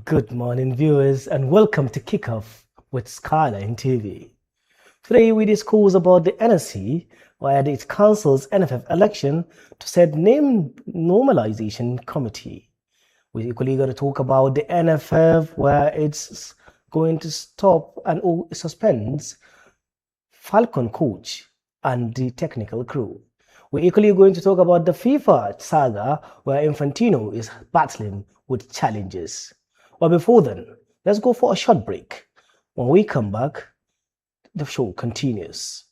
Good morning, viewers, and welcome to Kickoff with Skyline TV. Today, we discuss about the NSC, where it cancels NFF election to set name normalization committee. We're equally going to talk about the NFF, where it's going to stop and suspends Falcon coach and the technical crew. We're equally going to talk about the FIFA saga, where Infantino is battling with challenges. But before then, let's go for a short break. When we come back, the show continues.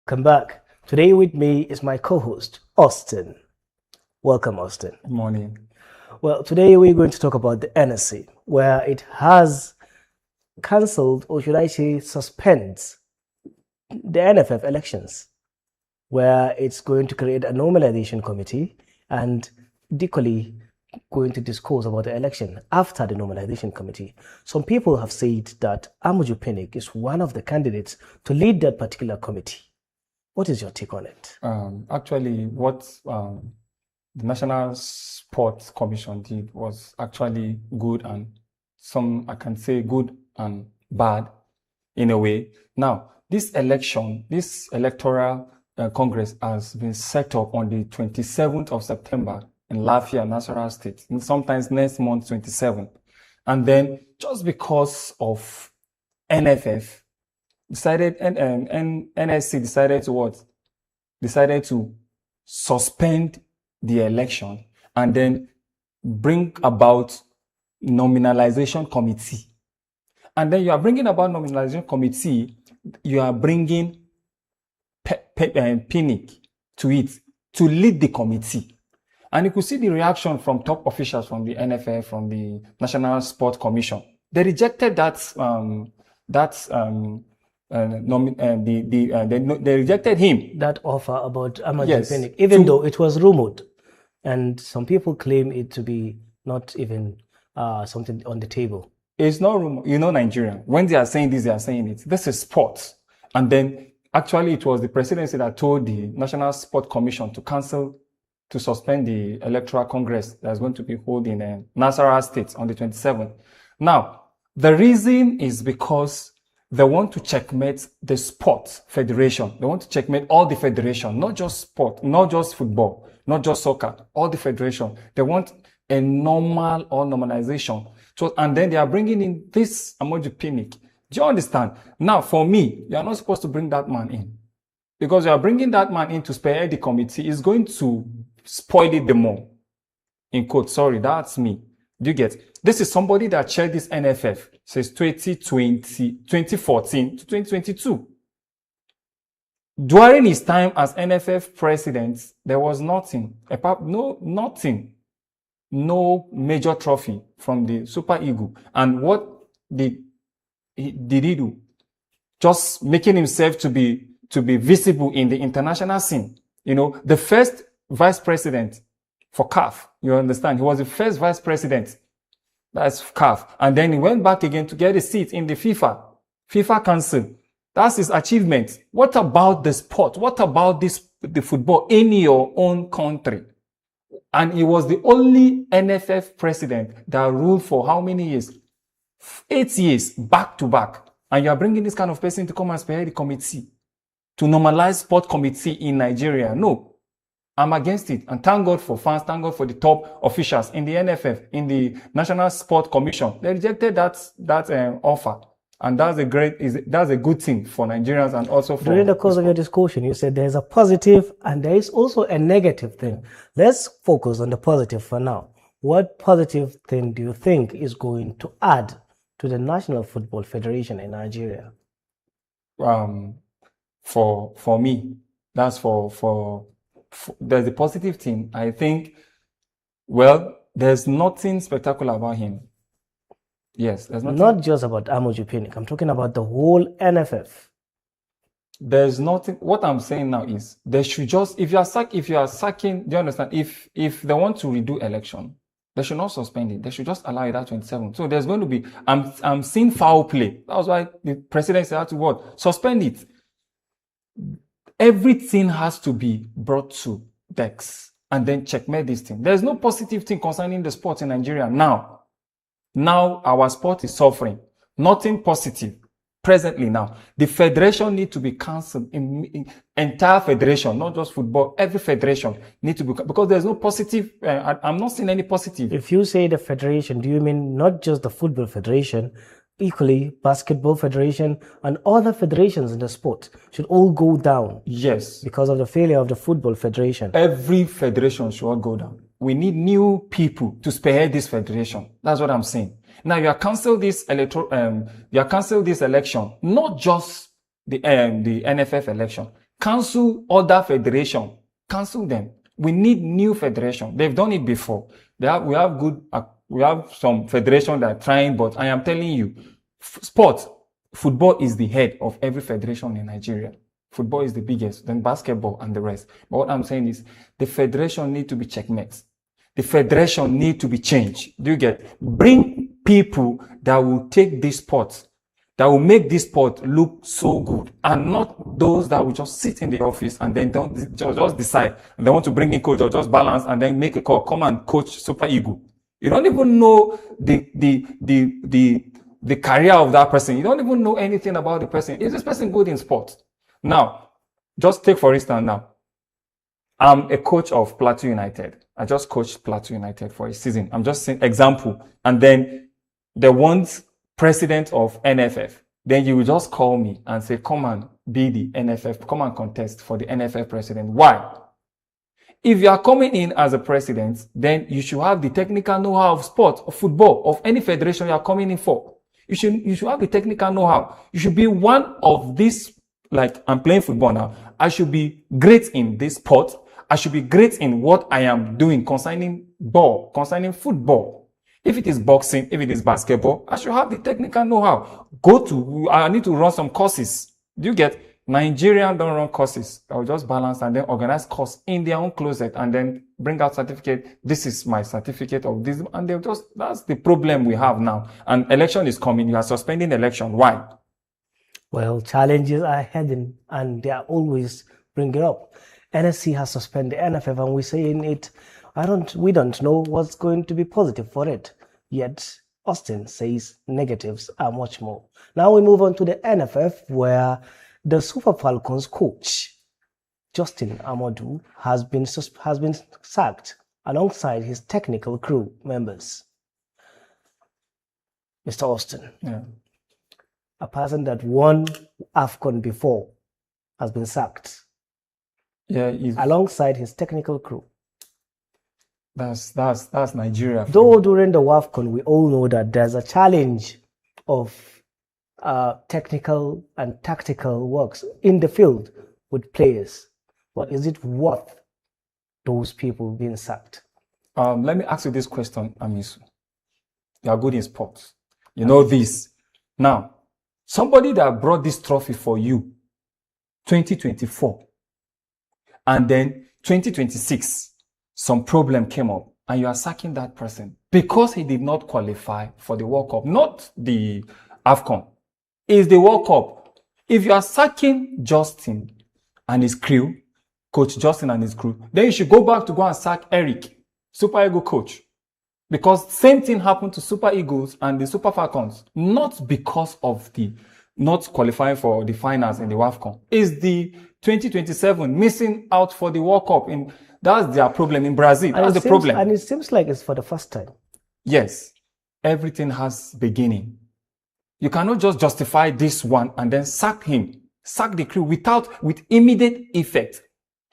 Come back. Today with me is my co-host, Austin. Welcome, Austin. Good morning. Well, today we're going to talk about the NSC, where it has cancelled, or should I say suspends, the NFF elections, where it's going to create a normalization committee and equally going to discourse about the election after the normalization committee. Some people have said that Amuju Pinnick is one of the candidates to lead that particular committee. What is your take on it? Actually, what the National Sports Commission did was actually good, and some I can say good and bad in a way. Now, this electoral congress has been set up on the 27th of September in Lafia, Nasarawa State, and sometimes next month, 27th. And then just because of NFF, NSC decided to what? Decided to suspend the election and then bring about nominalization committee. And then you are bringing about nominalization committee, you are bringing Pinnick to it to lead the committee. And you could see the reaction from top officials from the NFF, from the National Sports Commission. They rejected they rejected him. That offer about Amuju Pinnick, even though it was rumored. And some people claim it to be not even something on the table. It's not rumor. You know, Nigeria, when they are saying this, they are saying it. This is sports. And then actually it was the presidency that told the National Sports Commission to suspend the electoral congress that's going to be held in Nasarawa State on the 27th. Now, the reason is because they want to checkmate the sports federation. They want to checkmate all the federation, not just sport, not just football, not just soccer, all the federation. They want a normal or normalization. So, and then they are bringing in this Amuju Pinnick. Do you understand? Now, for me, you are not supposed to bring that man in. Because you are bringing that man in to spearhead the committee, is going to spoil it the more. In quote, sorry, that's me. Do you get? This is somebody that chaired this NFF since 2014 to 2022. During his time as NFF president, there was nothing. No major trophy from the Super Eagle. And what did he do? Just making himself to be visible in the international scene. You know, the first vice president for CAF, you understand? He was the first vice president. That's CAF. And then he went back again to get a seat in the FIFA Council. That's his achievement. What about the sport? What about the football in your own country? And he was the only NFF president that ruled for how many years? 8 years, back to back. And you are bringing this kind of person to come and spearhead the committee, to normalize sport committee in Nigeria. No, I'm against it. And thank God for fans, thank God for the top officials in the NFF, in the National Sport Commission. They rejected that offer. And that's a good thing for Nigerians and also for... During the course of your discussion, you said there's a positive and there is also a negative thing. Let's focus on the positive for now. What positive thing do you think is going to add to the National Football Federation in Nigeria? For me, that's there's a positive thing. I think, well, there's nothing spectacular about him. Yes, there's nothing. Not just about Amuju Pinnick. I'm talking about the whole NFF. There's nothing. What I'm saying now is they should just, if you are sacking, do you understand? If they want to redo election, They should not suspend it. They should just allow it at 27. So there's going to be, I'm seeing foul play. That was why the president said to what? Suspend it. Everything has to be brought to decks and then checkmate this thing. There's no positive thing concerning the sport in Nigeria now. Now our sport is suffering. Nothing positive. Presently now, the federation need to be cancelled. In entire federation, not just football. Every federation need to be, because there's no positive. I'm not seeing any positive. If you say the federation, do you mean not just the football federation, equally basketball federation and other federations in the sport should all go down? Yes, because of the failure of the football federation. Every federation should all go down. We need new people to spearhead this federation. That's what I'm saying. Now you are cancel this election, not just the NFF election. Cancel other federation. Cancel them. We need new federation. They've done it before. We have some federation that are trying, but I am telling you, football is the head of every federation in Nigeria. Football is the biggest, then basketball and the rest. But what I'm saying is the federation need to be checkmates. The federation need to be changed. Do you get? Bring people that will take this sport, that will make this sport look so good, and not those that will just sit in the office and then don't just decide and they want to bring in coach or just balance and then make a call. Come and coach Super Eagle. You don't even know the career of that person. You don't even know anything about the person. Is this person good in sport? Now, just take for instance now, I'm a coach of Plateau United. I just coached Plateau United for a season. I'm just saying example. And then the one's president of NFF. Then you will just call me and say, come and be the NFF, come and contest for the NFF president. Why? If you are coming in as a president, then you should have the technical know-how of sport, of football, of any federation you are coming in for. You should have the technical know-how. You should be one of these, like I'm playing football now. I should be great in this sport. I should be great in what I am doing concerning ball, concerning football. If it is boxing, if it is basketball, I should have the technical know-how. I need to run some courses. Do you get? Nigerians don't run courses. I'll just balance and then organize course in their own closet and then bring out certificate. This is my certificate of this. And they'll just, that's the problem we have now. And election is coming. You are suspending election. Why? Well, challenges are heading and they are always bringing up. NSC has suspended NFF and we're saying it. We don't know what's going to be positive for it. Yet Austin says negatives are much more. Now we move on to the NFF, where the Super Falcons coach, Justin Amodu, has been sacked alongside his technical crew members. Mr. Austin, a person that won AFCON before has been sacked. Alongside his technical crew. That's Nigeria. Though during the AFCON, we all know that there's a challenge of technical and tactical works in the field with players. But is it worth those people being sacked? Let me ask you this question, Amisu. You are good in sports. You know this. Now, somebody that brought this trophy for you, 2024, and then 2026, some problem came up, and you are sacking that person because he did not qualify for the World Cup, not the AFCON. Is the World Cup. If you are sacking Justin and his crew, Coach Justin and his crew, then you should go back to go and sack Eric, Super Eagle coach. Because same thing happened to Super Eagles and the Super Falcons. Not because of the not qualifying for the finals in the AFCON. It's the 2027 missing out for the World Cup. That's their problem in Brazil. That's the problem. And it seems like it's for the first time. Yes. Everything has beginning. You cannot just justify this one and then sack him, sack the crew with immediate effect.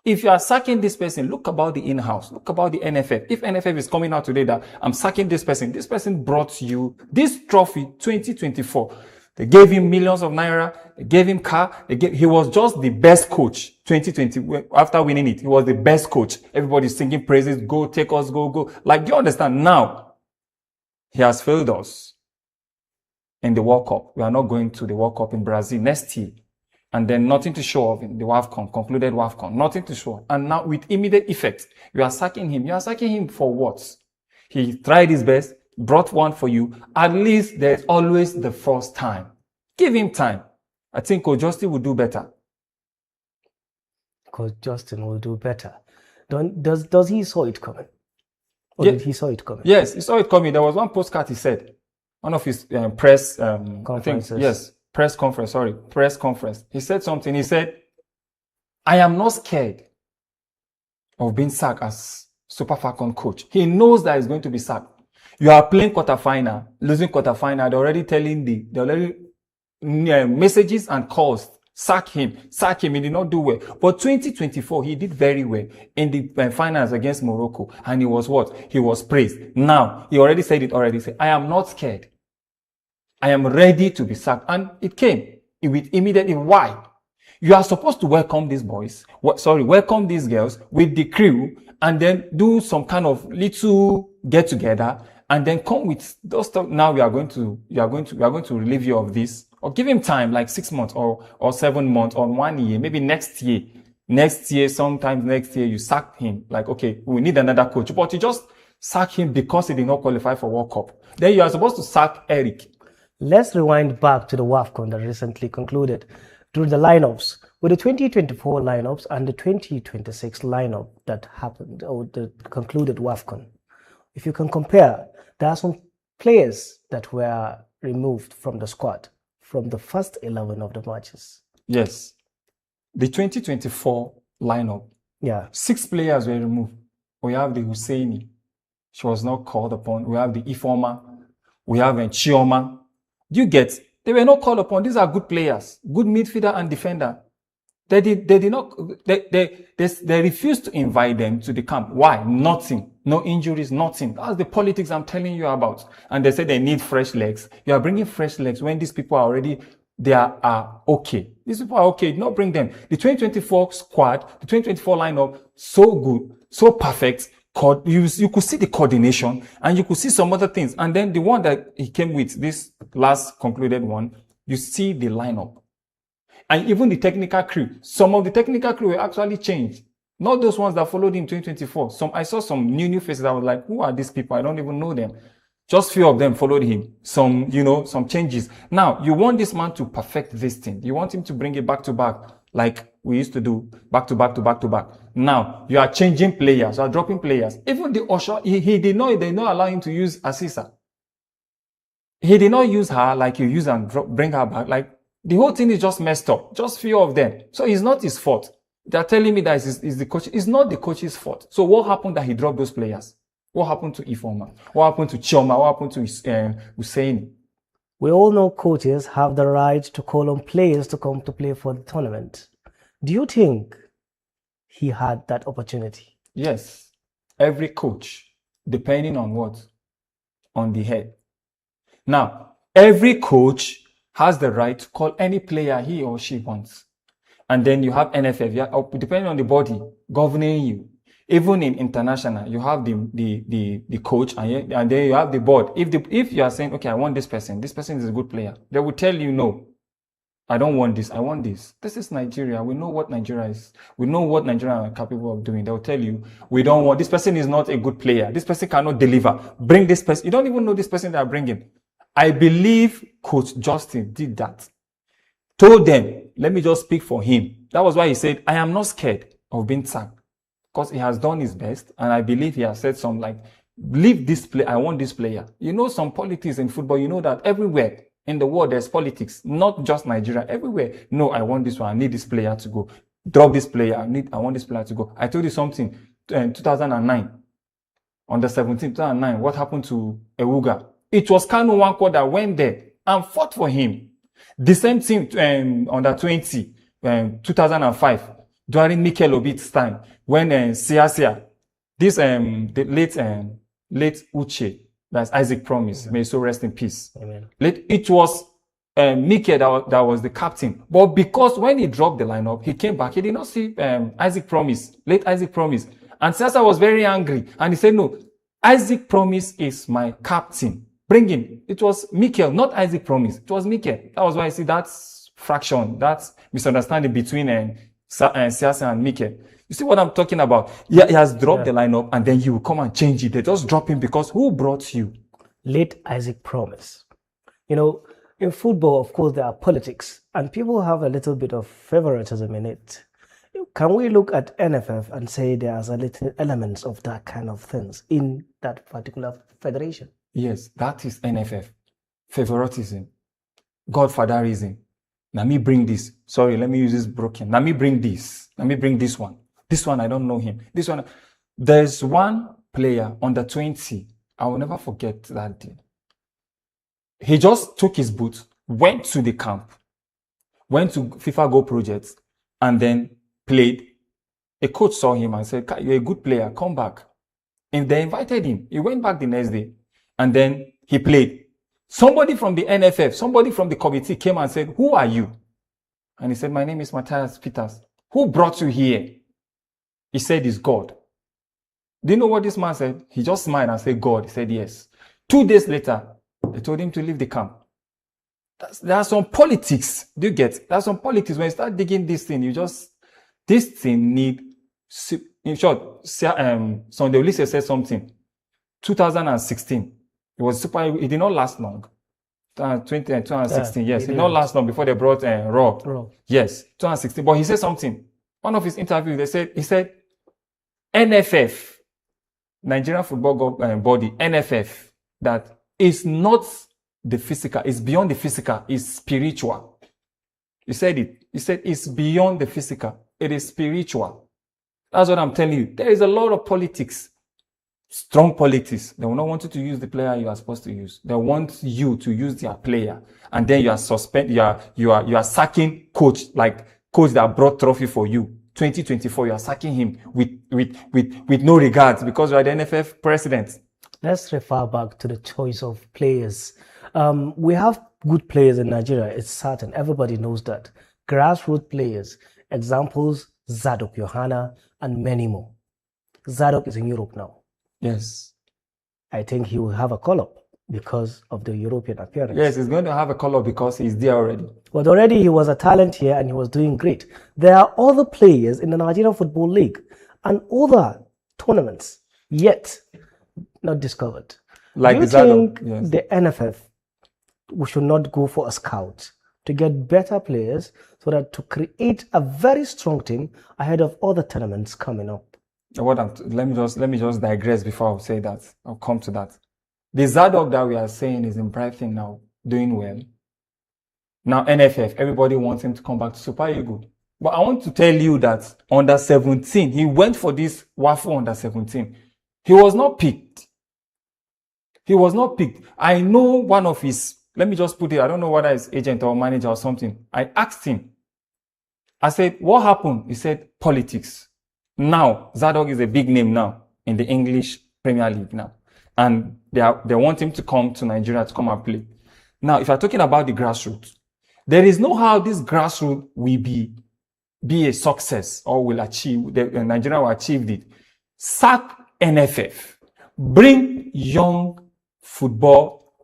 If you are sacking this person, look about the in-house, look about the NFF. If NFF is coming out today that I'm sacking this person brought you this trophy 2024. They gave him millions of naira, they gave him car, he was just the best coach 2020. After winning it, he was the best coach. Everybody's singing praises, go, take us, go. Like, do you understand? Now, he has failed us in the World Cup. We are not going to the World Cup in Brazil next year. And then nothing to show of in the WAFCON, concluded WAFCON, nothing to show. And now with immediate effect, you are sacking him. You are sacking him for what? He tried his best, brought one for you. At least there's always the first time. Give him time. I think Coach Justin will do better. Coach Justin will do better. Does he saw it coming? Or Yeah. did he saw it coming? Yes, he saw it coming. There was one postcard he said, one of his press Conferences. press conference. He said something. He said, I am not scared of being sacked as Super Falcon coach. He knows that he's going to be sacked. You are playing quarterfinal, losing quarterfinal. They're already telling messages and calls. Sack him. He did not do well. But 2024, he did very well in the finals against Morocco. And he was what? He was praised. Now, he already said it already. Said, I am not scared. I am ready to be sacked. And it came with immediately. Why? You are supposed to welcome these boys, welcome these girls with the crew, and then do some kind of little get together, and then come with those stuff. Now we are going to relieve you of this, or give him time, like 6 months or 7 months or 1 year, maybe next year, sometime next year, you sack him. Like, okay, we need another coach, but you just sack him because he did not qualify for World Cup. Then you are supposed to sack Eric. Let's rewind back to the WAFCON that recently concluded. Through the lineups, with the 2024 lineups and the 2026 lineup that happened, or the concluded WAFCON. If you can compare, there are some players that were removed from the squad from the first 11 of the matches. Yes. The 2024 lineup. Yeah. 6 players were removed. We have the Husseini. She was not called upon. We have the Ifoma. We have Chioma. You get, they were not called upon. These are good players, good midfielder and defender. They refused to invite them to the camp. Why? Nothing. No injuries, nothing. That's the politics I'm telling you about. And they said they need fresh legs. You are bringing fresh legs when these people are already, they are okay. These people are okay. Do not bring them. The 2024 squad, the 2024 lineup, so good, so perfect. You could see the coordination, and you could see some other things. And then the one that he came with, this last concluded one, you see the lineup. And even the technical crew. Some of the technical crew were actually changed. Not those ones that followed him in 2024. I saw some new faces. I was like, who are these people? I don't even know them. Just few of them followed him. Some changes. Now, you want this man to perfect this thing. You want him to bring it back to back, like we used to do, back to back to back to back. Now, you are changing players. You are dropping players. Even the Osho, they did not allow him to use Asisa. He did not use her like you use and bring her back. Like, the whole thing is just messed up. Just few of them. So it's not his fault. They're telling me that it's the coach. It's not the coach's fault. So what happened that he dropped those players? What happened to Ifoma? What happened to Chioma? What happened to Hussein? We all know coaches have the right to call on players to come to play for the tournament. Do you think he had that opportunity? Yes. Every coach, depending on what? On the head. Now, every coach has the right to call any player he or she wants. And then you have NFF, depending on the body governing you. Even in international, you have the coach, and then you have the board. If you are saying, okay, I want this person is a good player, they will tell you, no, I don't want this, I want this. This is Nigeria. We know what Nigeria is. We know what Nigeria are capable of doing. They will tell you, we don't want, this person is not a good player. This person cannot deliver. Bring this person. You don't even know this person they are bringing. I believe Coach Justin did that. Told them, let me just speak for him. That was why he said, I am not scared of being sacked. Because he has done his best, and I believe he has said some like, leave this play, I want this player. You know some politics in football, you know that everywhere in the world there's politics, not just Nigeria, everywhere. No, I want this one, I need this player to go. Drop this player, I want this player to go. I told you something, in 2009, on the 17th, 2009, what happened to Ewuga? It was Kanu Nwankwo that went there and fought for him. The same thing under 20, 2005. During Mikel Obit's time, when Siasia, this the late Uche, that's Isaac Promise, may so rest in peace. Amen. It was Mikel that was the captain, but because when he dropped the lineup, he came back. He did not see Isaac Promise, late Isaac Promise, and Siasia was very angry, and he said, "No, Isaac Promise is my captain. Bring him." It was Mikel, not Isaac Promise. It was Mikel. That was why I see that fraction, that misunderstanding between Siasa and Mike. You see what I'm talking about? He has dropped the lineup and then you will come and change it. They just drop him because who brought you? Late Isaac Promise. You know, in football, of course, there are politics, and people have a little bit of favoritism in it. Can we look at NFF and say there's a little elements of that kind of things in that particular federation? Yes, that is NFF. Favoritism. Godfatherism. Let me bring this. Sorry, let me use this broken. Let me bring this. Let me bring this one. This one, I don't know him. This one. There's one player under 20. I will never forget that day. He just took his boots, went to the camp, went to FIFA Go Project, and then played. A coach saw him and said, "You're a good player, come back." And they invited him. He went back the next day, and then he played. Somebody from the NFF, somebody from the committee came and said, "Who are you?" And he said, "My name is Matthias Peters." "Who brought you here?" He said, "It's God." Do you know what this man said? He just smiled and said, "God." He said, "Yes." 2 days later, they told him to leave the camp. There are some politics. Do you get? There are some politics. When you start digging this thing, this thing need, in short, Sunday Ulysses said something. 2016. It was super, it did not last long. 2016, yes. It did not last long before they brought Raw. Yes, 2016. But he said something. One of his interviews, he said, NFF, Nigerian Football Body, NFF, that is not the physical, it's beyond the physical, it's spiritual. He said it. He said it's beyond the physical, it is spiritual. That's what I'm telling you. There is a lot of politics, strong politics. They will not want you to use the player you are supposed to use. They want you to use their player, and then you are sacking coach, like coach that brought trophy for you. 2024, you are sacking him with no regards because you are the NFF president. Let's refer back to the choice of players. We have good players in Nigeria, it's certain. Everybody knows that. Grassroots players, examples, Zadok Yohana and many more. Zadok is in Europe now. Yes. I think he will have a call-up because of the European appearance. Yes, he's going to have a call-up because he's there already. But already he was a talent here and he was doing great. There are other players in the Nigerian Football League and other tournaments yet not discovered. Like Do you think the NFF, we should not go for a scout to get better players so that to create a very strong team ahead of other tournaments coming up? Let me just digress before I say that. I'll come to that. The Zadok that we are saying is in Brighton now, doing well. Now NFF, everybody wants him to come back to Super Eagle. But I want to tell you that under 17, he went for this WAFU under 17. He was not picked. He was not picked. I know one of his, let me just put it, I don't know whether it's agent or manager or something. I asked him. I said, "What happened?" He said, "Politics." Now, Zadok is a big name now in the English Premier League now. And they want him to come to Nigeria to come and play. Now, if you're talking about the grassroots, there is no how this grassroots will be a success or will achieve, Nigeria will achieve it. Sack NFF. Bring young football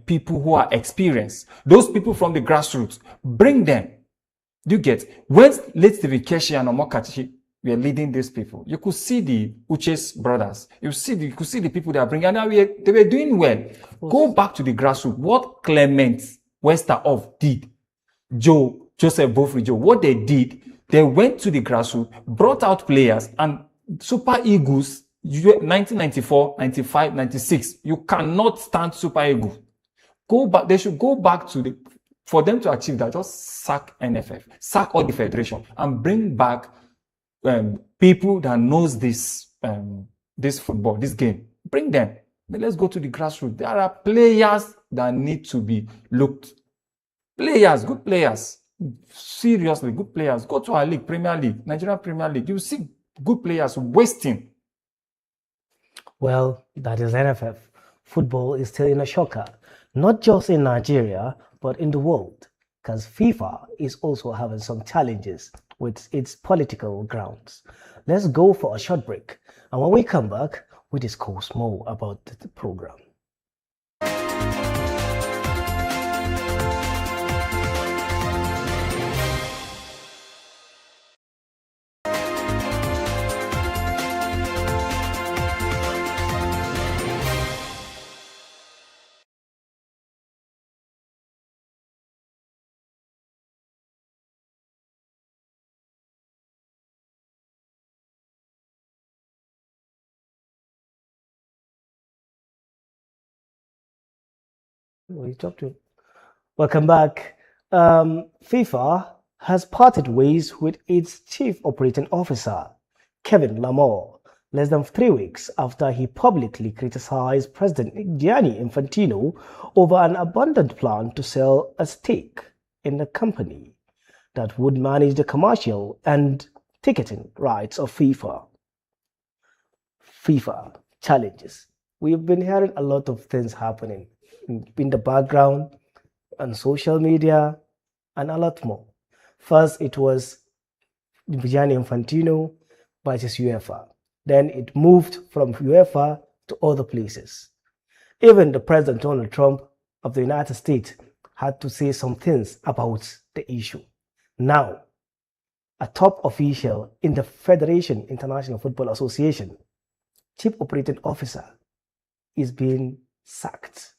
people who are experienced. Those people from the grassroots. Bring them. Do you get? When late Stephen Keshi and Omokachi were leading these people, you could see the Uche's brothers. You could see the people they are bringing. And they were doing well. Go back to the grassroots. What Clement Westerhoff did, Joseph Bofri Joe, what they did, they went to the grassroots, brought out players, and Super Eagles, 1994, 95, 96, you cannot stand Super Eagles. Go back. They should go back to for them to achieve that, just sack NFF, sack all the federation, and bring back people that knows this football, this game. Bring them. But let's go to the grassroots. There are players that need to be looked. Players, good players. Seriously, good players. Go to our league, Premier League, Nigerian Premier League. You see good players wasting. Well, that is NFF. Football is still in a shocker, not just in Nigeria, but in the world, because FIFA is also having some challenges with its political grounds. Let's go for a short break, and when we come back, we discuss more about the program. We talked to. Welcome back. FIFA has parted ways with its chief operating officer, Kevin Lamore, less than 3 weeks after he publicly criticized President Gianni Infantino over an abundant plan to sell a stake in the company that would manage the commercial and ticketing rights of FIFA. FIFA challenges. We've been hearing a lot of things happening in the background, on social media, and a lot more. First, it was Gianni Infantino versus UEFA. Then it moved from UEFA to other places. Even the President Donald Trump of the United States had to say some things about the issue. Now, a top official in the Federation International Football Association, chief operating officer, is being sacked.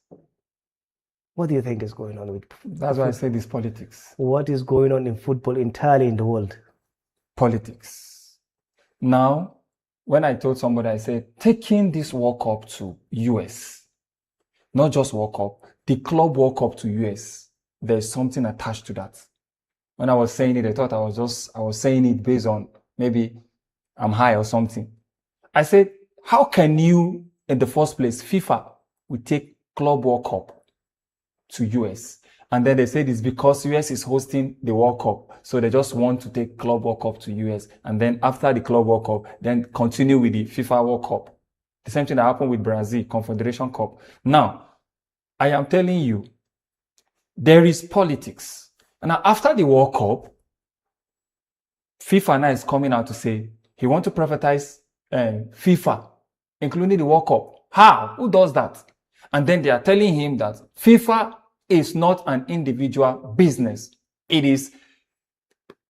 What do you think is going on with? That's why I say this politics. What is going on in football entirely in the world? Politics. Now, when I told somebody, I said, taking this World Cup to US, not just World Cup, the Club World Cup to US, there's something attached to that. When I was saying it, I thought I was saying it based on maybe I'm high or something. I said, how can you, in the first place, FIFA will take Club World Cup to US? And then they said it's because US is hosting the World Cup. So they just want to take Club World Cup to US. And then after the Club World Cup, then continue with the FIFA World Cup. The same thing that happened with Brazil, Confederation Cup. Now, I am telling you, there is politics. And now after the World Cup, FIFA now is coming out to say he wants to privatize FIFA, including the World Cup. How? Who does that? And then they are telling him that FIFA is not an individual business. It is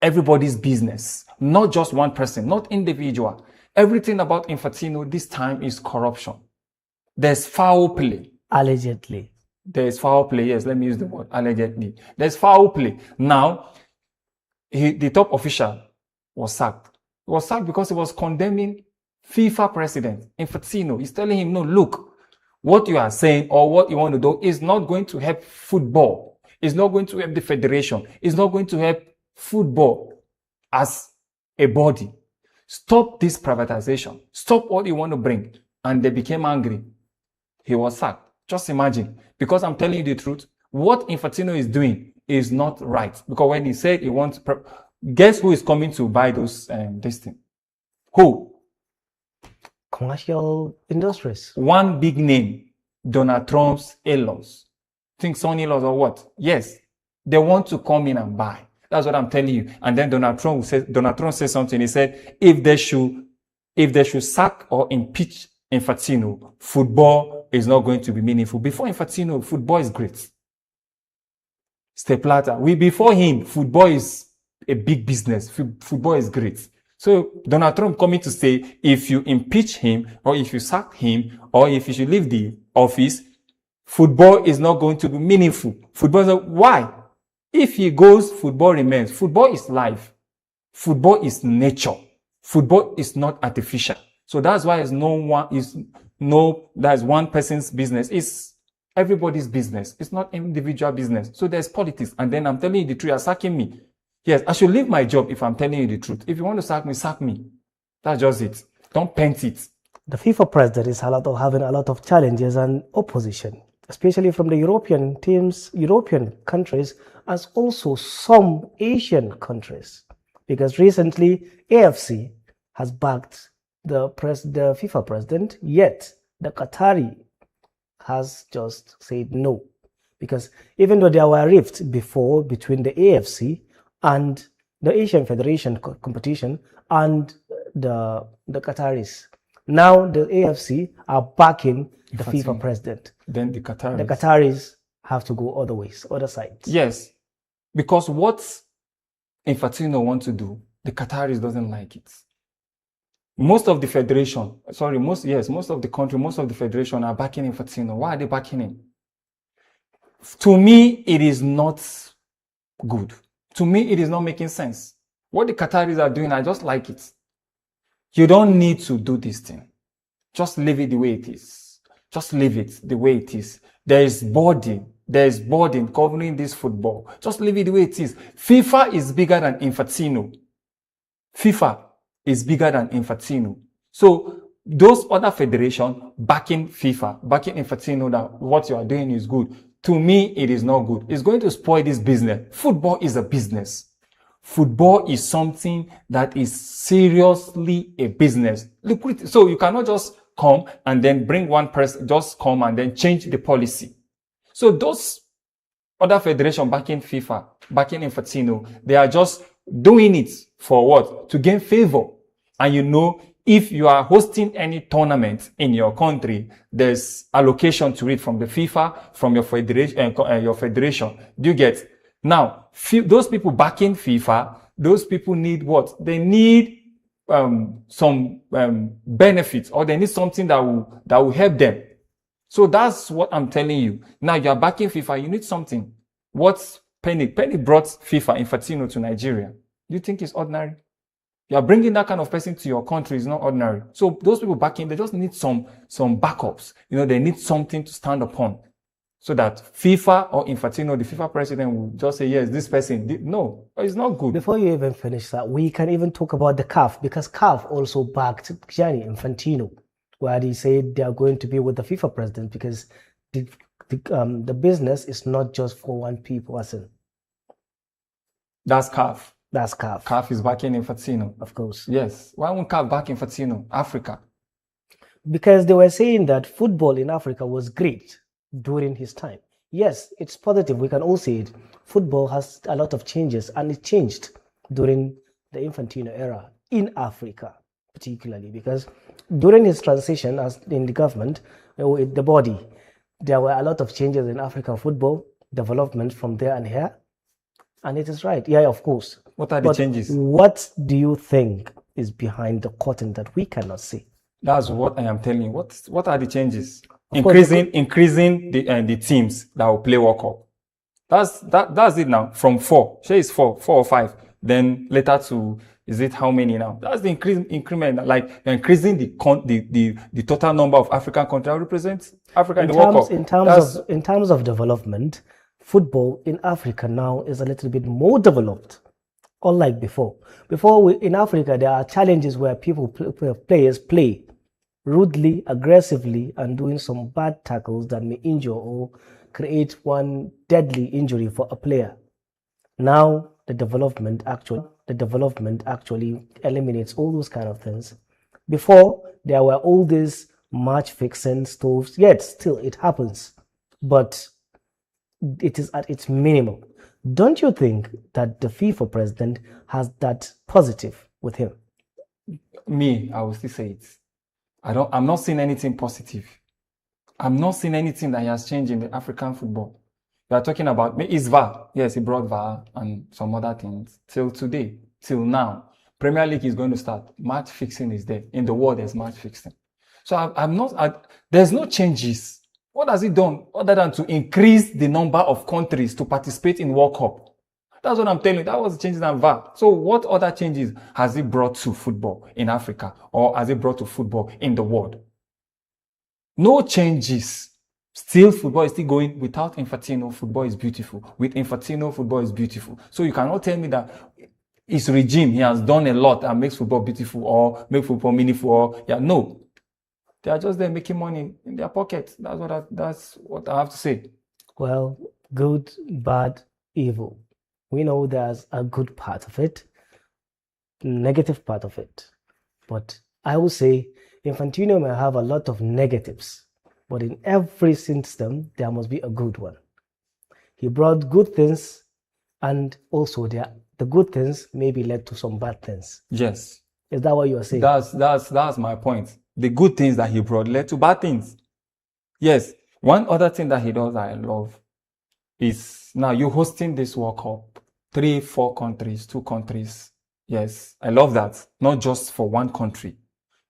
everybody's business, not just one person, not individual. Everything about Infantino this time is corruption. There's foul play. Allegedly. There's foul play. Yes, let me use the word allegedly. There's foul play. Now, the top official was sacked. He was sacked because he was condemning FIFA president Infantino. He's telling him, no, look, what you are saying or what you want to do is not going to help football. It's not going to help the federation. It's not going to help football as a body. Stop this privatization. Stop what you want to bring. And they became angry. He was sacked. Just imagine. Because I'm telling you the truth, what Infantino is doing is not right. Because when he said he wants, guess who is coming to buy this thing? Who? Commercial industries. One big name, Donald Trump's in-laws. Think son in-laws or what? Yes. They want to come in and buy. That's what I'm telling you. And then Donald Trump said something. He said, if they should sack or impeach Infantino, football is not going to be meaningful. Before Infantino, football is great. Step Latter. Before him, football is a big business. Football is great. So Donald Trump coming to say, if you impeach him, or if you sack him, or if you should leave the office, football is not going to be meaningful. Football is why? If he goes, football remains. Football is life. Football is nature. Football is not artificial. So that's why that's one person's business. It's everybody's business. It's not individual business. So there's politics. And then I'm telling you the truth, you're sacking me. Yes, I should leave my job if I'm telling you the truth. If you want to sack me, sack me. That's just it. Don't paint it. The FIFA president is having a lot of challenges and opposition, especially from the European teams, European countries, as also some Asian countries. Because recently, AFC has backed the FIFA president, yet the Qatari has just said no. Because even though there were rifts before between the AFC and the Asian Federation competition and the Qataris, now the AFC are backing the FIFA president. Then the Qataris have to go other ways, other sides. Yes, because what Infantino wants to do, the Qataris doesn't like it. Most of the federation, most of the country, most of the federation are backing Infantino. Why are they backing him? To me, it is not good. To me, it is not making sense. What the Qataris are doing, I just like it. You don't need to do this thing. Just leave it the way it is. Just leave it the way it is. There is body There's burden governing this football. Just leave it the way it is. FIFA is bigger than Infantino. FIFA is bigger than Infantino. So those other federations backing FIFA, backing Infantino that what you are doing is good. To me, it is not good. It's going to spoil this business. Football is a business. Football is something that is seriously a business. So you cannot just come and then bring one person, just come and then change the policy. So those other federations backing FIFA, backing Infantino, they are just doing it for what? To gain favor. And you know, if you are hosting any tournament in your country, there's allocation to it from the FIFA, from your federation. Do you get? Now, those people backing FIFA, those people need what? They need some benefits, or they need something that will help them. So that's what I'm telling you. Now you are backing FIFA, you need something. What's Penny brought FIFA Infantino to Nigeria. Do you think it's ordinary? You are bringing that kind of person to your country is not ordinary. So those people backing, they just need some backups. You know, they need something to stand upon. So that FIFA or Infantino, the FIFA president, will just say, yes, this person did. No, it's not good. Before you even finish that, we can even talk about the CAF, because CAF also backed Gianni Infantino, where they said they are going to be with the FIFA president, because the business is not just for one person. That's CAF. That's CAF. CAF is backing Infantino. Of course. Yes. Why won't CAF back Infantino? Africa. Because they were saying that football in Africa was great during his time. Yes, it's positive. We can all say it. Football has a lot of changes, and it changed during the Infantino era in Africa, particularly because during his transition as in the government, with the body, there were a lot of changes in African football, development from there and here. And it is right. Yeah, of course. What are the changes? What do you think is behind the curtain that we cannot see? That's what I am telling you. What are the changes? Increasing the teams that will play World Cup. That's it now. From 4. Say it's 4 or 5. Then later to, is it how many now? That's the increment. Like you're increasing the total number of African countries that represent Africa in the World Cup. In terms of development, football in Africa now is a little bit more developed, unlike before. In Africa, there are challenges where players play rudely, aggressively, and doing some bad tackles that may injure or create one deadly injury for a player. Now, the development actually eliminates all those kind of things. Before, there were all these match fixing stuff, yet still it happens, but it is at its minimum. Don't you think that the FIFA president has that positive with him? Me, I will still say it. I'm not seeing anything positive. I'm not seeing anything that he has changed in the African football. We are talking about, it's VAR. Yes, he brought VAR and some other things. Till today, till now, Premier League is going to start. Match fixing is there. In the world, there's match fixing. So there's no changes. What has he done other than to increase the number of countries to participate in World Cup? That's what I'm telling you. That was the changes in VAR. So what other changes has he brought to football in Africa, or has he brought to football in the world? No changes. Still, football is still going. Without Infantino, football is beautiful. With Infantino, football is beautiful. So you cannot tell me that his regime, he has done a lot and makes football beautiful or make football meaningful. Or no. They are just there making money in their pocket. That's what I have to say. Well, good, bad, evil. We know there's a good part of it, negative part of it. But I would say Infantino may have a lot of negatives, but in every system, there must be a good one. He brought good things, and also the good things maybe led to some bad things. Yes. Is that what you are saying? That's my point. The good things that he brought led to bad things. Yes. One other thing that he does that I love is now you're hosting this World Cup. 3, 4 countries, 2 countries. Yes. I love that. Not just for one country.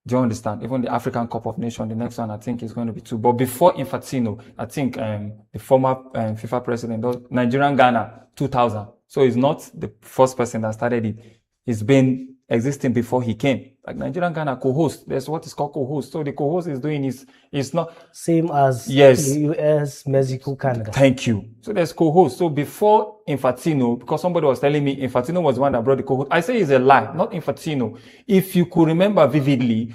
Do you understand? Even the African Cup of Nations, the next one I think is going to be 2. But before Infantino, I think the former FIFA president, Nigerian Ghana, 2000. So he's not the first person that started it. It's been existing before he came. Like Nigerian Ghana co-host. There's what is called co-host. So the co-host is doing is not Same as Yes. US, Mexico, Canada. Thank you. So there's co-host. So before Infantino, because somebody was telling me Infantino was the one that brought the co-host. I say it's a lie, not Infantino. If you could remember vividly,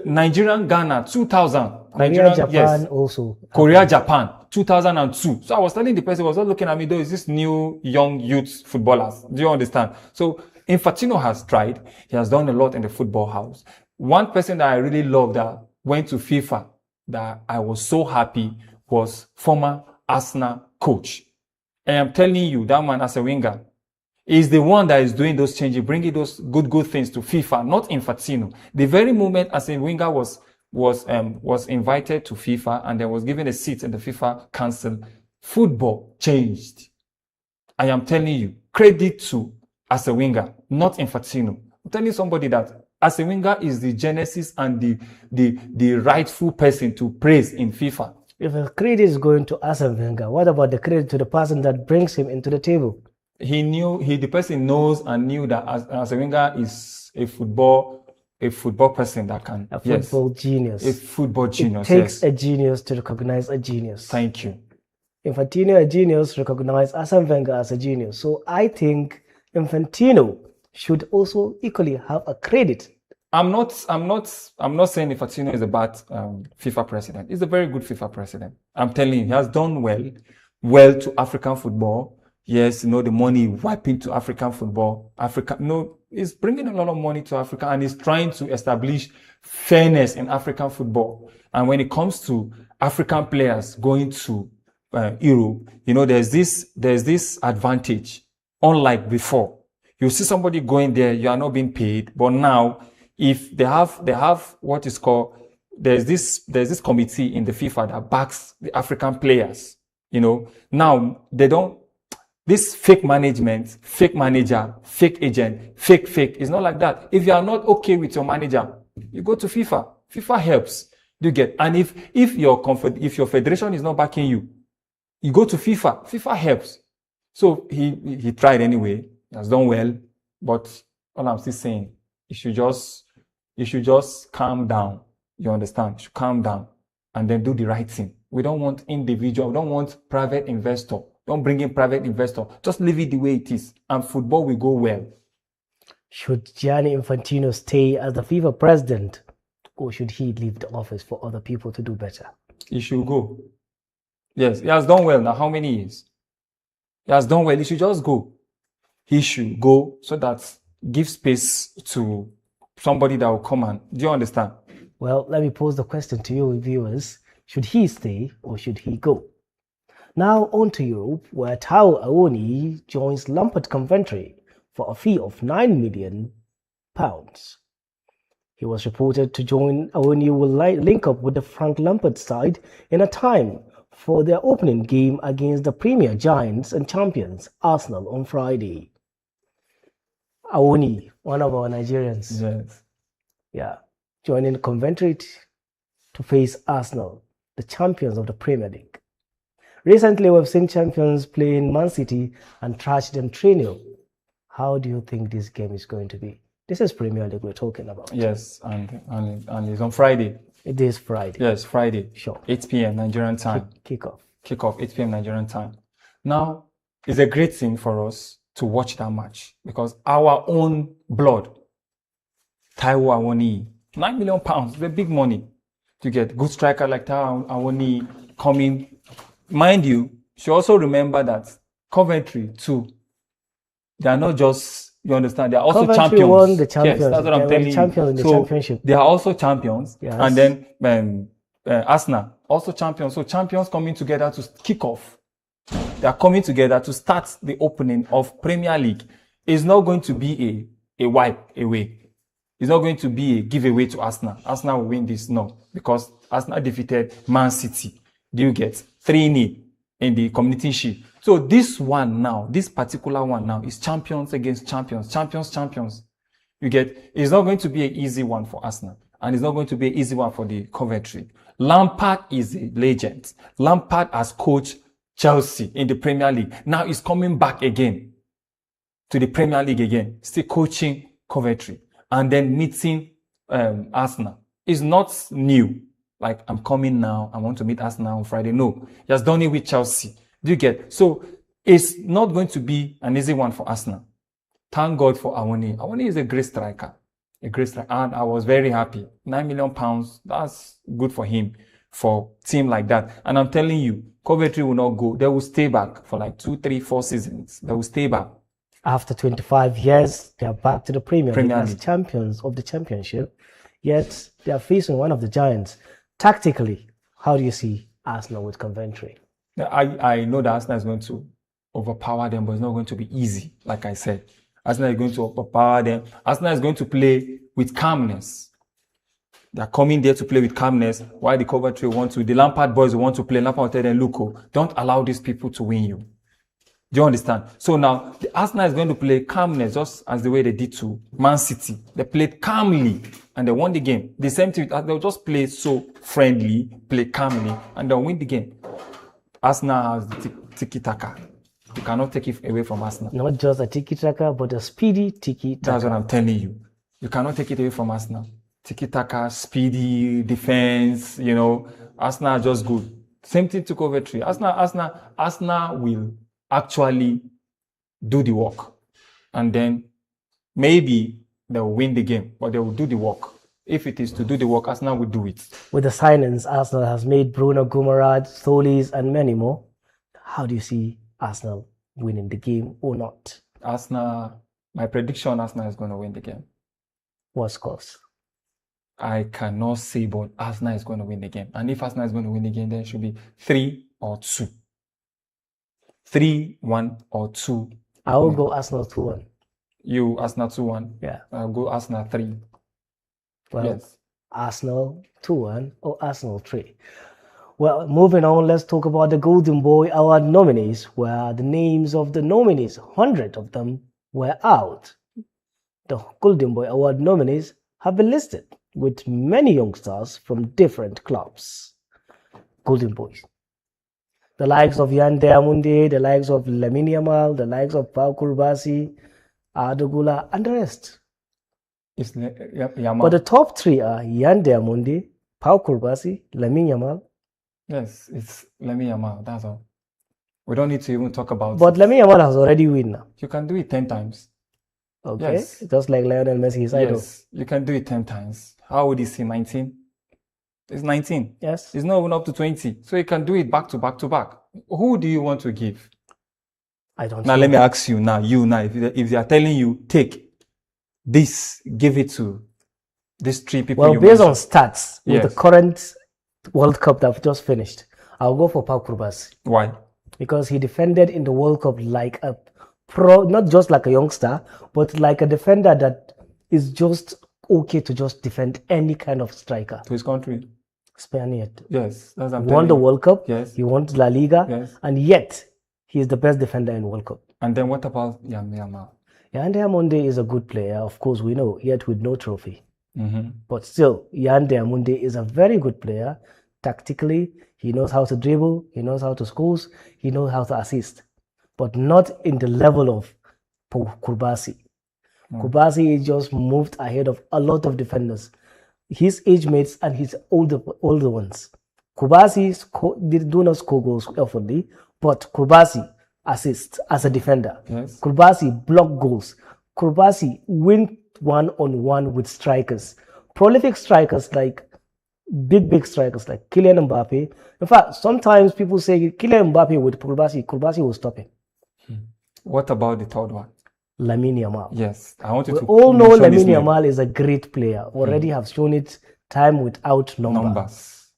Nigerian Ghana 2000. Korea, Japan also. Korea, Japan 2002. So I was telling the person, was looking at me, though, is this new young youth footballers? Do you understand? So Infantino has tried. He has done a lot in the football house. One person that I really love that went to FIFA that I was so happy was former Arsenal coach. And I'm telling you, that man as a winger is the one that is doing those changes, bringing those good things to FIFA, not Infantino. The very moment as a winger was invited to FIFA and there was given a seat in the FIFA council, football changed. I am telling you, credit to as a winger, not Infantino. I'm telling somebody that as a winger is the genesis and the rightful person to praise in FIFA. If the credit is going to Arsene Wenger, what about the credit to the person that brings him into the table? The person knows and knew that as a winger is a football person that can. A football genius. A football genius. It takes a genius to recognize a genius. Thank you. Infantino, a genius, recognize Arsene Wenger as a genius. So I think Infantino should also equally have a credit. I'm not saying Infantino is a bad FIFA president. He's a very good FIFA president. I'm telling you, he has done well to African football. Yes, the money wiping to African football. He's bringing a lot of money to Africa and he's trying to establish fairness in African football. And when it comes to African players going to Europe, there's this advantage. Unlike before, you see somebody going there, you are not being paid. But now, if they have what is called, there's this committee in the FIFA that backs the African players. Now they don't. This fake management, fake manager, fake agent, fake. It's not like that. If you are not okay with your manager, you go to FIFA. FIFA helps. You get. And if your federation is not backing you, you go to FIFA. FIFA helps. So he tried anyway. He has done well. But all I'm still saying, you should just calm down. You understand? You should calm down and then do the right thing. We don't want individual. We don't want private investor. Don't bring in private investor. Just leave it the way it is. And football will go well. Should Gianni Infantino stay as the FIFA president, or should he leave the office for other people to do better? He should go. Yes, he has done well now. How many years? He has done well. He should just go. He should go so that give space to somebody that will come and. Do you understand? Well, let me pose the question to you, viewers. Should he stay or should he go? Now on to Europe, where Tao Awoni joins Lampard Coventry for a fee of £9 million. He was reported to join. Awoni will link up with the Frank Lampard side in a time for their opening game against the Premier giants and champions Arsenal on Friday. Awoni, one of our Nigerians. Yes. Yeah, joining Coventry to face Arsenal, the champions of the Premier League. Recently, we've seen champions playing Man City and trash them 3-0. How do you think this game is going to be? This is Premier League we're talking about. Yes, and it's on Friday. It is Friday. Yes, Friday. Sure. 8 p.m. Nigerian time. Kickoff. Kickoff, 8 p.m. Nigerian time. Now, it's a great thing for us to watch that match because our own blood, Taiwo Awoni, £9 million, the big money to get good striker like Taiwo Awoni coming. Mind you should also remember that Coventry too, they are not just, you understand, they are also Coventry champions. won the champions. Yes, that's what I'm telling you. Champions in the championship. They are also champions. Yes. And then Arsenal, also champions. So champions coming together to kick off. They are coming together to start the opening of Premier League. It's not going to be a wipe away. It's not going to be a giveaway to Arsenal. Arsenal will win this, no. Because Arsenal defeated Man City. Do you get 3-0 in the Community Shield? So this one now, this particular one now is champions against champions, champions. You get, it's not going to be an easy one for Arsenal. And it's not going to be an easy one for the Coventry. Lampard is a legend. Lampard has coached Chelsea in the Premier League. Now he's coming back again to the Premier League again. Still coaching Coventry and then meeting Arsenal. It's not new. Like, I'm coming now, I want to meet Arsenal on Friday. No, he has done it with Chelsea. Do you get? So it's not going to be an easy one for Arsenal. Thank God for Awoni. Awoni is a great striker. A great striker. And I was very happy. £9 million, that's good for him, for a team like that. And I'm telling you, Coventry will not go. They will stay back for like 2, 3, 4 seasons. They will stay back. After 25 years, they are back to the Premier League as League. champions of the championship. Yet they are facing one of the giants. Tactically, how do you see Arsenal with Coventry? I know that Arsenal is going to overpower them, but it's not going to be easy, like I said. Arsenal is going to overpower them. Arsenal is going to play with calmness. They are coming there to play with calmness, while the Coventry want to. The Lampard boys want to play. Lampard will tell them, look, don't allow these people to win you. Do you understand? So now, the Arsenal is going to play calmness, just as the way they did to Man City. They played calmly, and they won the game. The same thing, they'll just play so friendly, play calmly, and they'll win the game. Arsenal has the tiki-taka. You cannot take it away from Arsenal. Not just a tiki-taka, but a speedy tiki-taka. That's what I'm telling you. You cannot take it away from Arsenal. Tiki-taka, speedy, defense, Arsenal are just good. Same thing to Coventry. Arsenal will actually do the work. And then maybe they'll win the game, but they will do the work. If it is to do the work, Arsenal will do it. With the signings, Arsenal has made Bruno Guimaraes, Solis, and many more. How do you see Arsenal winning the game or not? Arsenal, my prediction, Arsenal is going to win the game. What scores? I cannot say, but Arsenal is going to win the game. And if Arsenal is going to win the game, then it should be 3 or 2. 3-1 or 2. I will go Arsenal 2-1. You, Arsenal 2-1? Yeah. I'll go Arsenal 3. Well, yes. Arsenal 2-1 or Arsenal 3. Well, moving on, let's talk about the Golden Boy Award nominees, where the names of the nominees, 100 of them, were out. The Golden Boy Award nominees have been listed, with many youngsters from different clubs. Golden Boys. The likes of Yan Diamonde, the likes of Lamine Yamal, the likes of Pau Kurbasi, Adogula, and the rest. It's Yamal. But the top 3 are Yan Diamonde, Pau Kurbasi, Lamine Yamal. Yes, it's Lamine Yamal, that's all. We don't need to even talk about But Lamine Yamal has already won now. You can do it 10 times. Okay, yes. Just like Lionel Messi, his idol. Yes, you can do it 10 times. How old is he? 19? He's 19. Yes. He's not even up to 20. So you can do it back to back to back. Who do you want to give? I don't know. Now let me ask you now, if they are telling you, take this, give it to these 3 people. Well, based on stats, with the current World Cup that I've just finished, I'll go for Pau Kurbasi. Why? Because he defended in the World Cup like a pro, not just like a youngster, but like a defender that is just okay to just defend any kind of striker. To his country. Spaniard. Yes. That's he won the World Cup. Yes. He won La Liga. Yes. And yet, he is the best defender in World Cup. And then what about Yamal? Yan Diamonde is a good player, of course we know, yet with no trophy. Mm-hmm. But still, Yan Diamonde is a very good player. Tactically, he knows how to dribble, he knows how to score, he knows how to assist. But not in the level of Kurbasi. Kurbasi just moved ahead of a lot of defenders. His age mates and his older ones. Kurbasi do not score goals oftenly, but Kurbasi assists as a defender. Yes. Kurbasi block goals. Kurbasi win one-on-one with strikers. Prolific strikers like big strikers like Kylian Mbappe. In fact, sometimes people say Kylian Mbappe with Kurbasi will stop him. What about the third one? Lamine Yamal. Yes, I wanted to. We all know Lamine Yamal is a great player. Already have shown it time without numbers.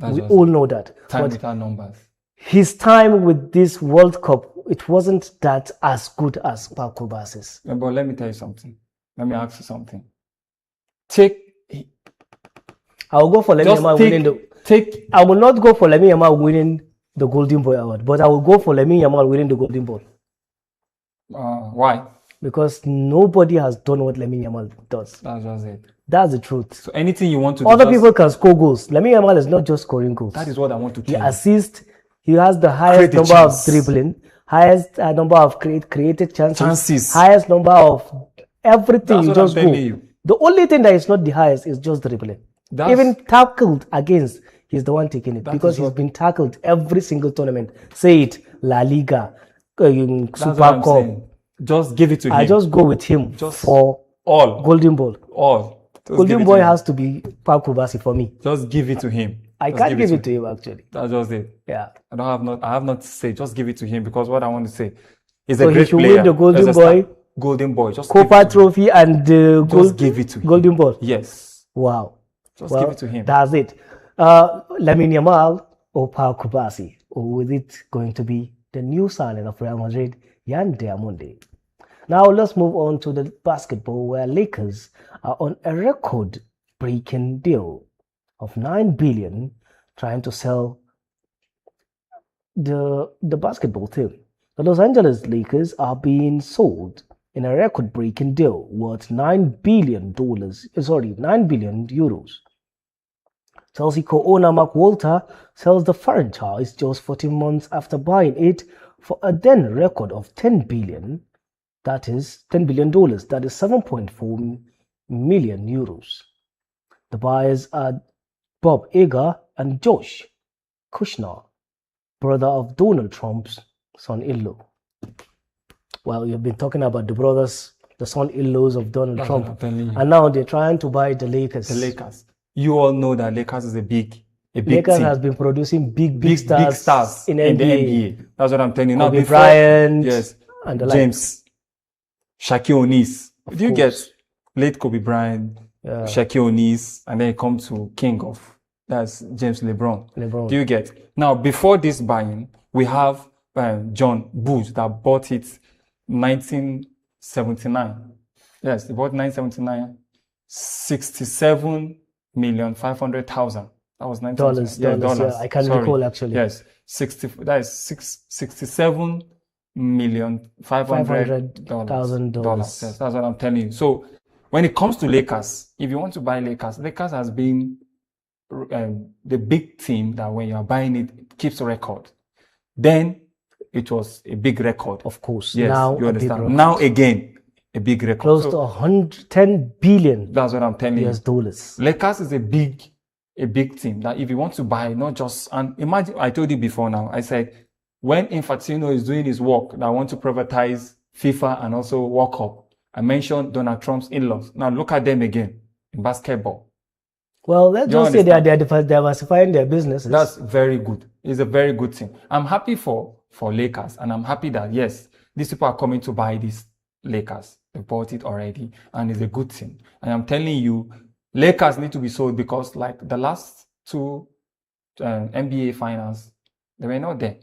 We all know that. Time without numbers. His time with this World Cup, it wasn't that as good as Pau Kurbasi's. But let me tell you something. Let me ask you something. I'll go for Lamine Yamal winning I will not go for Lamine Yamal winning the Golden Boy Award, but I will go for Lamine Yamal winning the Golden Ball. Why? Because nobody has done what Lamine Yamal does. That's just it. That's the truth. So anything you want to do. Other people can score goals. Lamine Yamal is not just scoring goals. That is what I want to tell you. He assists. He has the highest number of dribbling, highest number of created chances, highest number of Everything That's you what I'm just go. telling you. The only thing that is not the highest is just dribbling. That's- Even tackled against, he's the one taking it That because is he's what- been tackled every single tournament. Say it, La Liga, That's Super what I'm Cup. saying. Just give it to I him. just go with him Just for all. Golden Ball. All. Just give Golden it Boy to him. has to be Paco Bassi for me. Just give it to him. I Just can't give it to him actually. That's just it. Yeah. I have not to say. Just give it to him because what I want to say is So a he great should player. win the Golden As a star. Boy, Golden Boy. Just give it Copa to him. Trophy, and Just give it to him. Golden Ball. Yes. Wow. Just Well, give it to him. That's it. Lamine Yamal or Pau Kubasi, or is it going to be the new signing of Real Madrid, Yan Diamonde? Now let's move on to the basketball, where Lakers are on a record-breaking deal of $9 billion, trying to sell the basketball team. The Los Angeles Lakers are being sold in a record-breaking deal worth $9 billion. Sorry, 9 billion euros. Chelsea co-owner Mark Walter sells the franchise just 14 months after buying it for a then record of $10 billion. That is $10 billion. That is 7.4 million euros. The buyers are Bob Iger and Josh Kushner, brother of Donald Trump's son-in-law. Well, you've been talking about the brothers, the son-in-laws of Donald That's what I'm Trump, telling you. and now they're trying to buy the Lakers. The Lakers. You all know that Lakers is a big Lakers team. has been producing big stars in the NBA. NBA. That's what I'm telling you. Now, Kobe before, Bryant, yes, and the James, Shaquille O'Neal. Of Do you course. get late Kobe Bryant, Yeah. Shaquille O'Neal, and then you come to King of, that's James LeBron. LeBron. Do you get? Now, before this buying, we have John Bush that bought it 1979. Yes, he bought 1979, 67,500,000. That was Dollars, yeah, dollars, dollars. yeah, I can Sorry. recall actually. Yes, 67,500,000 $500,000. Yes, that's what I'm telling you. So when it comes to Lakers, if you want to buy Lakers, Lakers has been the big team that when you are buying it, it keeps a record. Then it was a big record. Of course. Yes, Now you a big understand. record. Now again, a big record. Close So to 110 billion that's what I'm telling US you. dollars. Lakers is a big team that if you want to buy, not just, and imagine, I told you before now, I said, when Infantino is doing his work, that want to privatize FIFA and also World Cup, I mentioned Donald Trump's in-laws. Now look at them again in basketball. Well, let's You just say understand? they are diversifying their businesses. That's very good. It's a very good thing. I'm happy for Lakers, and I'm happy that, yes, these people are coming to buy these Lakers. They bought it already, and it's a good thing. And I'm telling you, Lakers need to be sold because, like, the last two NBA finals, they were not there.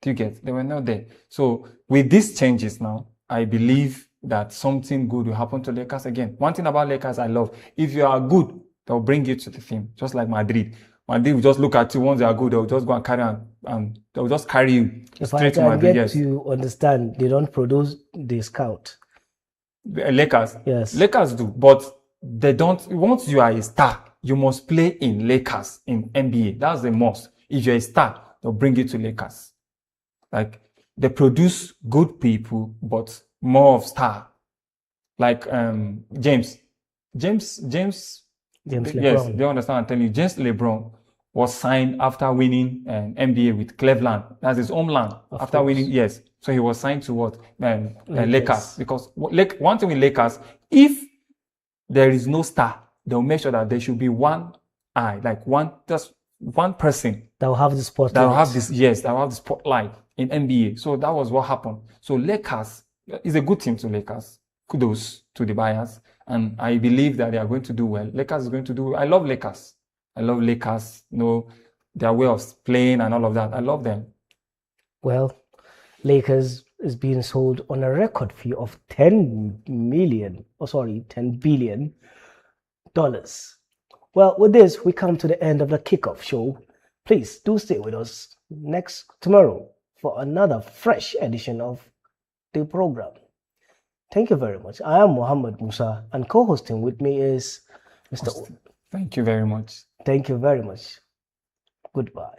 Do you get? They were not there. So with these changes now, I believe that something good will happen to Lakers again. One thing about Lakers I love, if you are good, they'll bring you to the team, just like Madrid. Madrid will just look at you. Once they are good, they'll just go and carry and they'll just carry you If I straight to can Madrid. get Yes. to understand, they don't produce the scout. Lakers. Yes. Lakers do, but they don't. Once you are a star, you must play in Lakers in NBA. That's the must. If you're a star, they'll bring you to Lakers. Like, they produce good people, but more of star. Like James James Yes, LeBron. they understand. I'm telling you, James LeBron was signed after winning an NBA with Cleveland. That's his homeland. After course. winning, yes. So he was signed to what? Lakers. Lakers. Because one thing with Lakers, if there is no star, they'll make sure that there should be one eye, like just one person That will have the spotlight. that will have this, yes, that will have the spotlight in NBA. So that was what happened. So Lakers is a good team to Lakers. Kudos to the buyers. And I believe that they are going to do well. Lakers is going to do well. I love Lakers. I love Lakers. You know, their way of playing and all of that. I love them. Well, Lakers is being sold on a record fee of $10 billion. Well, with this, we come to the end of the kickoff show. Please do stay with us tomorrow for another fresh edition of the program. Thank you very much. I am Muhammad Musa, and co-hosting with me is Mr. Thank you very much. Thank you very much. Goodbye.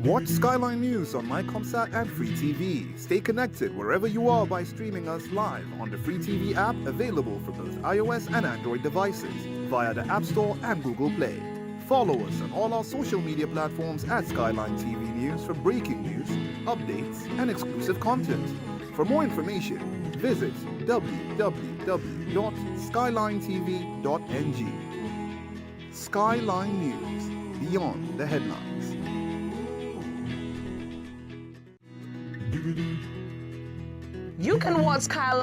Watch Skyline News on MyComsat and Free TV. Stay connected wherever you are by streaming us live on the Free TV app available for both iOS and Android devices via the App Store and Google Play. Follow us on all our social media platforms at Skyline TV News for breaking news, updates, and exclusive content. For more information, visit www.skylinetv.ng. Skyline News, beyond the headlines. You can watch Skyline